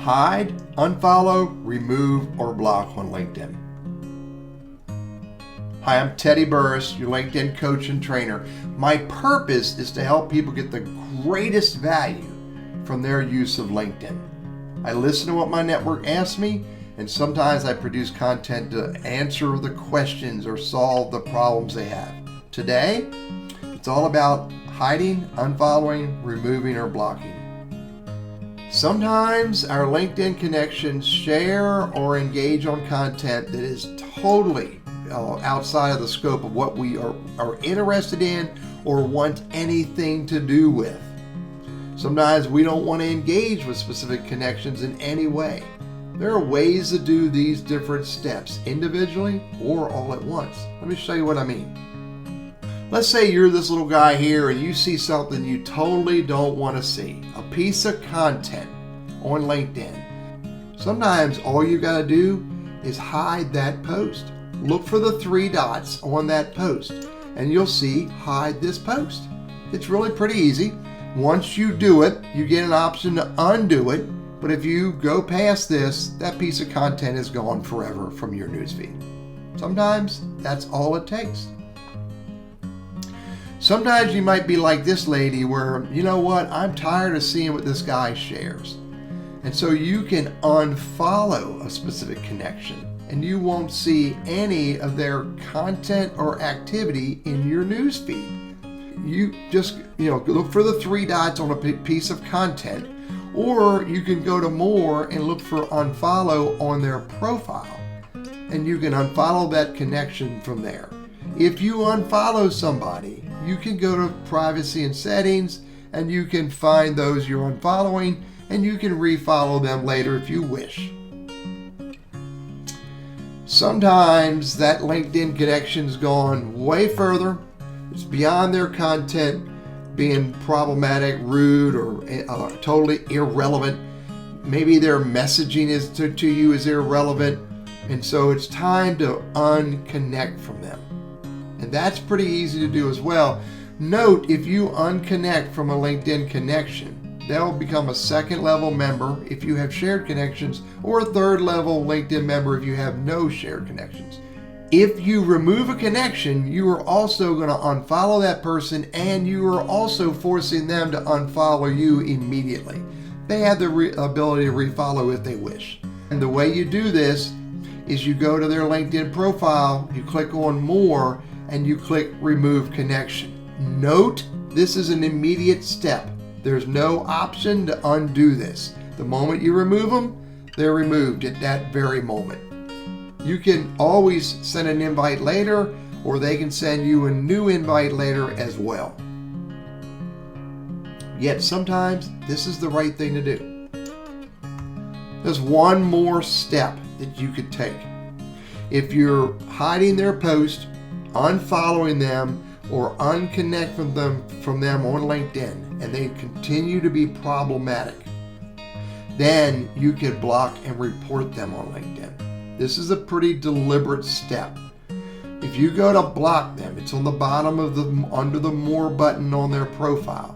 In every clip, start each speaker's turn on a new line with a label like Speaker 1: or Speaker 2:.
Speaker 1: hide, unfollow, remove, or block on LinkedIn. Hi, I'm Teddy Burriss, your LinkedIn coach and trainer. My purpose is to help people get the greatest value from their use of LinkedIn. I listen to what my network asks me, and sometimes I produce content to answer the questions or solve the problems they have. Today, it's all about hiding, unfollowing, removing, or blocking. Sometimes our LinkedIn connections share or engage on content that is totally outside of the scope of what we are interested in or want anything to do with. Sometimes we don't want to engage with specific connections in any way. There are ways to do these different steps individually or all at once. Let me show you what I mean. Let's say you're this little guy here and you see something you totally don't want to see, a piece of content on LinkedIn. Sometimes all you got to do is hide that post. Look for the 3 dots on that post and you'll see hide this post. It's really pretty easy. Once you do it, you get an option to undo it, but if you go past this, that piece of content is gone forever from your newsfeed. Sometimes that's all it takes. Sometimes you might be like this lady where, you know what, I'm tired of seeing what this guy shares. And so you can unfollow a specific connection and you won't see any of their content or activity in your newsfeed. You just, look for the 3 dots on a piece of content, or you can go to more and look for unfollow on their profile, and you can unfollow that connection from there. If you unfollow somebody, you can go to privacy and settings and you can find those you're unfollowing and you can refollow them later if you wish. Sometimes that LinkedIn connection's gone way further. It's beyond their content being problematic, rude, or totally irrelevant. Maybe their messaging is to you is irrelevant, and so it's time to unconnect from them. And that's pretty easy to do as well. Note, if you unconnect from a LinkedIn connection, they'll become a 2nd level member if you have shared connections, or a 3rd level LinkedIn member if you have no shared connections. If you remove a connection, you are also going to unfollow that person, and you are also forcing them to unfollow you immediately. They have the ability to refollow if they wish. And the way you do this is you go to their LinkedIn profile, you click on more, and you click remove connection. Note, this is an immediate step. There's no option to undo this. The moment you remove them, they're removed at that very moment. You can always send an invite later, or they can send you a new invite later as well. Yet sometimes this is the right thing to do. There's one more step that you could take. If you're hiding their post, unfollowing them, or unconnect from them on LinkedIn, and they continue to be problematic, then you could block and report them on LinkedIn. This is a pretty deliberate step. If you go to block them, it's on the bottom of under the more button on their profile.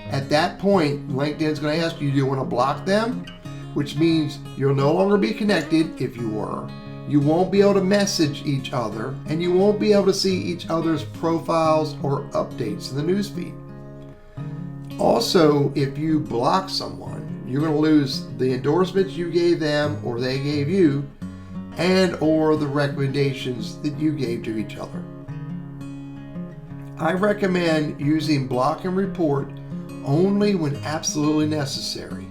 Speaker 1: At that point, LinkedIn's going to ask you, do you want to block them? Which means you'll no longer be connected if you were. You won't be able to message each other, and you won't be able to see each other's profiles or updates in the newsfeed. Also, if you block someone, you're going to lose the endorsements you gave them or they gave you, and or the recommendations that you gave to each other. I recommend using block and report only when absolutely necessary.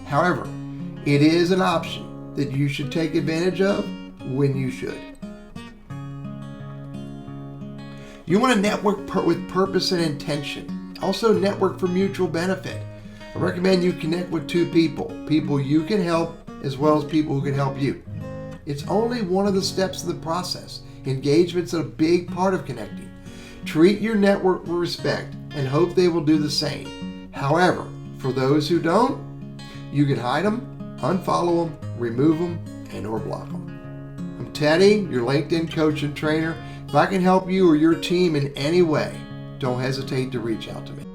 Speaker 1: However, it is an option that you should take advantage of when you should. You want to network with purpose and intention. Also network for mutual benefit. I recommend you connect with 2 people you can help as well as people who can help you. It's only one of the steps of the process. Engagement's a big part of connecting. Treat your network with respect and hope they will do the same. However, for those who don't, you can hide them, unfollow them, remove them, and or block them. I'm Teddy, your LinkedIn coach and trainer. If I can help you or your team in any way, don't hesitate to reach out to me.